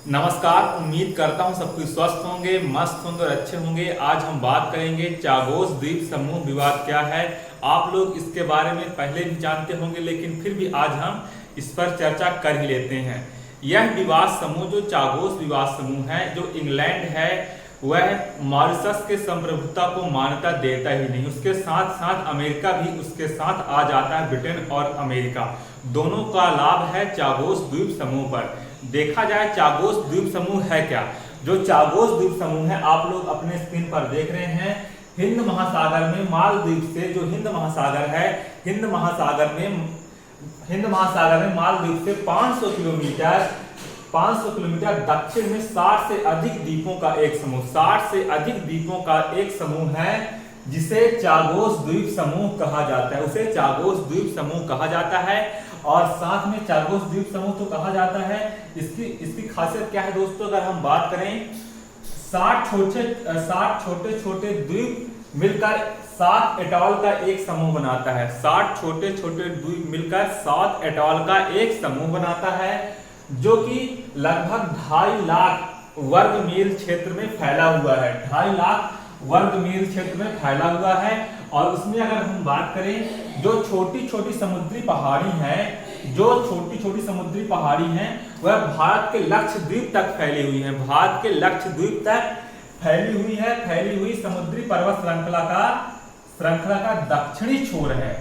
नमस्कार। उम्मीद करता हूँ सब कुछ स्वस्थ होंगे, मस्त होंगे और अच्छे होंगे। आज हम बात करेंगे चागोस द्वीप समूह विवाद क्या है। आप लोग इसके बारे में पहले भी जानते होंगे, लेकिन फिर भी आज हम इस पर चर्चा कर ही लेते हैं। यह विवाद समूह जो चागोस विवाद समूह है, जो इंग्लैंड है, वह मॉरिशस के संप्रभुता को मान्यता देता ही नहीं, उसके साथ साथ अमेरिका भी उसके साथ आ जाता है। ब्रिटेन और अमेरिका दोनों का लाभ है चागोस द्वीप समूह पर। देखा जाए चागोस द्वीप समूह है क्या। जो चागोस द्वीप समूह है, आप लोग अपने स्क्रीन पर देख रहे हैं, हिंद महासागर में मालदीव से जो हिंद महासागर है, हिंद महासागर में मालदीव से 500 किलोमीटर दक्षिण में 60 से अधिक द्वीपों का एक समूह, 60 से अधिक द्वीपों का एक समूह है, जिसे चागोस द्वीप समूह कहा जाता है। उसे चागोस द्वीप समूह कहा जाता है। और साथ में चागोस द्वीप समूह तो कहा जाता है, इसकी खासियत क्या है दोस्तों, अगर हम बात करें, 60 छोटे छोटे द्वीप मिलकर 7 एटॉल का एक समूह बनाता है। 60 छोटे छोटे द्वीप मिलकर 7 एटॉल का एक समूह बनाता है, जो कि लगभग 2.5 लाख वर्ग मील क्षेत्र में फैला हुआ है। 2.5 लाख वर्ग मील क्षेत्र में फैला हुआ है। और उसमें अगर हम बात करें, जो छोटी छोटी समुद्री पहाड़ी हैं, वह भारत के लक्षद्वीप तक फैली हुई है। भारत के लक्षद्वीप तक फैली हुई समुद्री पर्वत श्रृंखला का दक्षिणी छोर है।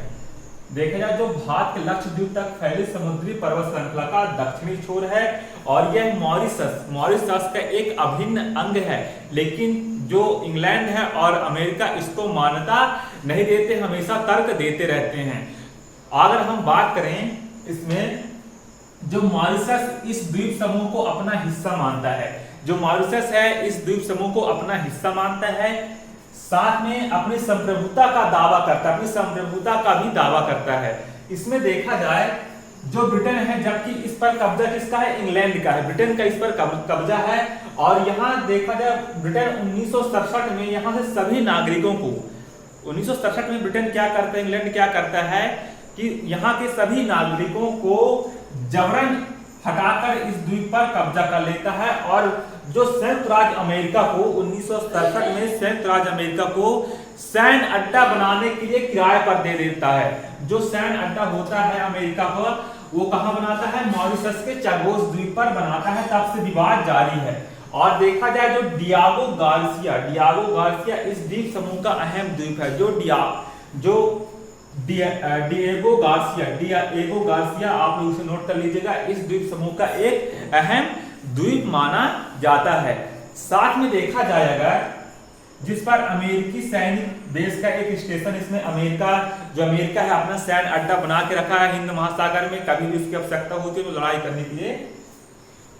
देखा जाए, जो भारत के लक्षद्वीप तक फैली समुद्री पर्वत श्रृंखला का दक्षिणी छोर है। और यह मॉरिशस का एक अभिन्न अंग है, लेकिन जो इंग्लैंड है और अमेरिका इसको मान्यता नहीं देते, हमेशा तर्क देते रहते हैं। अगर हम बात करें इसमें, जो मॉरिशस इस द्वीप समूह को अपना हिस्सा मानता है, जो मॉरिशस है इस द्वीप समूह को अपना हिस्सा मानता है, साथ में अपनी संप्रभुता का दावा करता है, अपनी संप्रभुता का भी दावा करता है। इसमें देखा जाए, जो ब्रिटेन है, जबकि इस पर कब्जा किसका है, इंग्लैंड का है, ब्रिटेन का इस पर कब्जा है। और यहाँ देखा जाए, ब्रिटेन 1967 में यहाँ से सभी नागरिकों को, 1967 में ब्रिटेन क्या करता है, इंग्लैंड क्या करता है कि यहाँ के सभी नागरिकों को जबरन हटाकर इस द्वीप पर कब्जा कर लेता है। और जो संयुक्त राज्य अमेरिका को 1967 में संयुक्त राज्य अमेरिका को सैन्य अड्डा बनाने के लिए किराए पर दे देता है। जो सैन्य अड्डा होता है अमेरिका का, वो कहां बनाता है, मॉरिशस के चागोस द्वीप पर बनाता है। तब से विवाद जारी है। और देखा जाए, जो डियागो गार्सिया इस द्वीप समूह का अहम द्वीप है। डिएगो गार्सिया आप लोग इसे नोट कर लीजिएगा, इस द्वीप समूह का एक अहम द्वीप माना जाता है। साथ में देखा जाएगा, जिस पर अमेरिकी सैनिक बेस का एक स्टेशन, इसमें अमेरिका है अपना सैन्य अड्डा बना के रखा है हिंद महासागर में, कभी भी उसकी आवश्यकता होती है तो लड़ाई करने के लिए।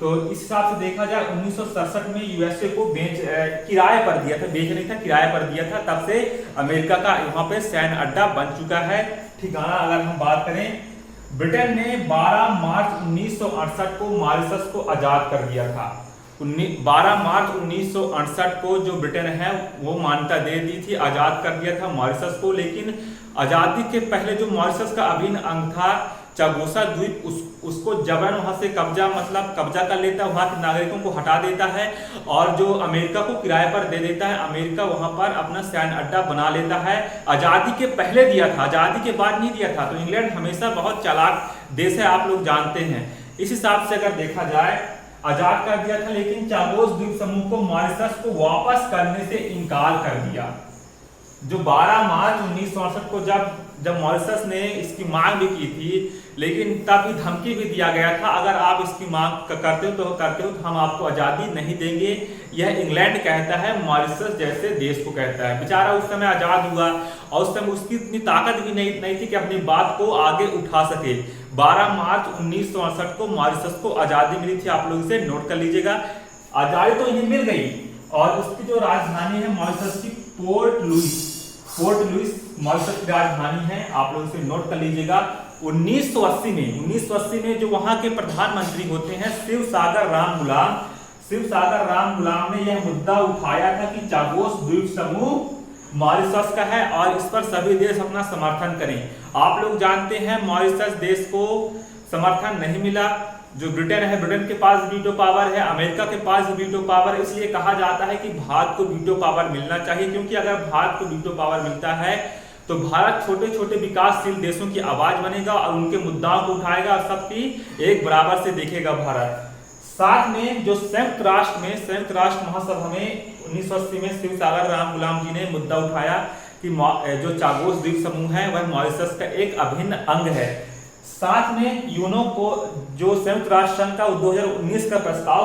तो इस हिसाब से देखा जाए, 1967 में यूएसए को किराए पर दिया था, बेच नहीं था, किराए पर दिया था। तब से अमेरिका का वहां पे सैन्य अड्डा बन चुका है। ठिकाना अगर हम बात करें, ब्रिटेन ने 12 मार्च 1968 को मॉरिशस को आजाद कर दिया था। 12 मार्च 1968 को जो ब्रिटेन है वो मान्यता दे दी थी, आजाद कर दिया था मॉरिशस को। लेकिन आजादी के पहले जो मॉरिशस का अभिन्न अंग था चागोसा द्वीप, उसको जबरन वहां से कब्जा कर लेता है, वहां के नागरिकों को हटा देता है और जो अमेरिका को किराए पर दे देता है। अमेरिका वहां पर अपना सैन्य अड्डा बना लेता है। आजादी के पहले दिया था, आजादी के बाद नहीं दिया था। तो इंग्लैंड हमेशा बहुत चालाक देश है, आप लोग जानते हैं। इस हिसाब से अगर देखा जाए, आजाद कर दिया था, लेकिन चागोस द्वीप समूह को मॉरिशस को वापस करने से इनकार कर दिया। जो 12 मार्च 1968 को जब मॉरिशस ने इसकी मांग भी की थी, लेकिन तब धमकी भी दिया गया था, अगर आप इसकी मांग करते हो तो हम आपको आजादी नहीं देंगे। यह इंग्लैंड कहता है, मॉरिशस जैसे देश को कहता है। बेचारा उस समय आजाद हुआ और उस समय उसकी इतनी ताकत भी नहीं थी कि अपनी बात को आगे उठा सके। 12 मार्च 1968 को मॉरिशस को आजादी मिली थी, आप लोग इसे नोट कर लीजिएगा। आजादी तो इन्हें मिल गई और उसकी जो राजधानी है मॉरिशस की पोर्ट लुइस मॉरिशस की राजधानी है, आप लोग इसे नोट कर लीजिएगा। 1980 में जो वहां के प्रधानमंत्री होते हैं शिवसागर राम गुलाम ने यह मुद्दा उठाया था कि चागोस द्वीप समूह मॉरिशस का है और इस पर सभी देश अपना समर्थन करें। आप लोग जानते हैं मॉरिशस देश को समर्थन नहीं मिला। जो ब्रिटेन है, ब्रिटेन के पास वीटो पावर है, अमेरिका के पास वीटो पावर है। इसलिए कहा जाता है कि भारत को वीटो पावर मिलना चाहिए, क्योंकि अगर भारत को वीटो पावर मिलता है तो भारत छोटे छोटे विकासशील देशों की आवाज बनेगा और उनके मुद्दाओं को उठाएगा और सबकी एक बराबर से देखेगा भारत। साथ में जो संयुक्त राष्ट्र महासभा में 1980 में शिव सागर राम गुलाम जी ने मुद्दा उठाया कि जो चागोस द्वीप समूह है वह मॉरिशस का एक अभिन्न अंग है। साथ में यूनो को जो संयुक्त राष्ट्र संघ का 2019 का प्रस्ताव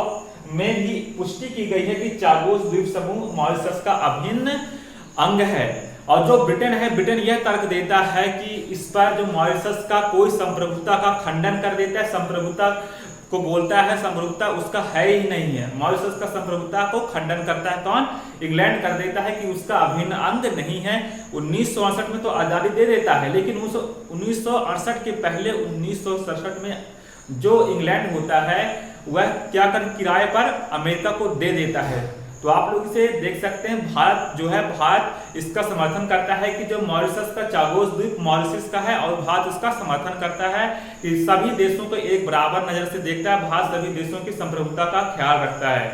में भी पुष्टि की गई है कि चागोस द्वीप समूह मॉरिशस का अभिन्न अंग है। और जो ब्रिटेन है, ब्रिटेन यह तर्क देता है कि इस पर जो मॉरिशस का कोई संप्रभुता का खंडन कर देता है, संप्रभुता को बोलता है संप्रभुता उसका है ही नहीं है। मॉरिशस का संप्रभुता को खंडन करता है कौन? इंग्लैंड कर देता है कि उसका अभिन्न अंग नहीं है। 1968 में तो आजादी दे देता है, लेकिन 1968 के पहले 1967 में जो इंग्लैंड होता है वह क्या कर किराए पर अमेरिका को दे देता है। तो आप लोग इसे देख सकते हैं, भारत जो है, भारत इसका समर्थन करता है कि जो मॉरिशस का चागोस द्वीप मॉरिशस का है और भारत इसका समर्थन करता है कि सभी देशों को एक बराबर नजर से देखता है, भारत सभी देशों की संप्रभुता का ख्याल रखता है।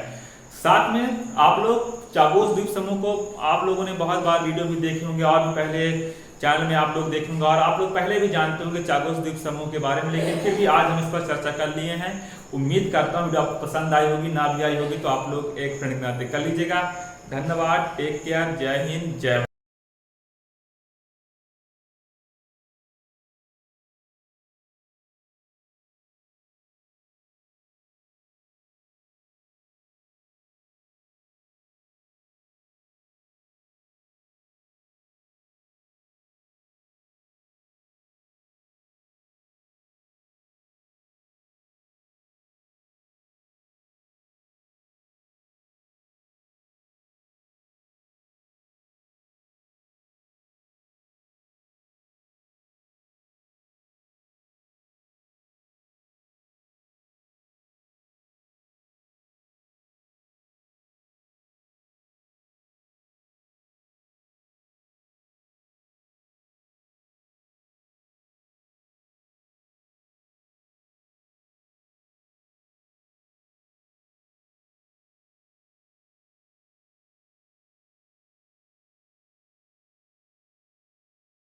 साथ में आप लोग चागोस द्वीप समूह को आप लोगों ने बहुत बार वीडियो भी देखे होंगे और भी पहले चैनल में आप लोग देखेंगे और आप लोग पहले भी जानते होंगे चागोस द्वीप समूह के बारे में, लेकिन फिर भी आज हम इस पर चर्चा कर लिए हैं। उम्मीद करता हूँ वीडियो आपको पसंद आई होगी, ना भी आई होगी तो आप लोग एक फ्रेंड के नाते कर लीजिएगा। धन्यवाद, टेक केयर, जय हिंद, जय भारत।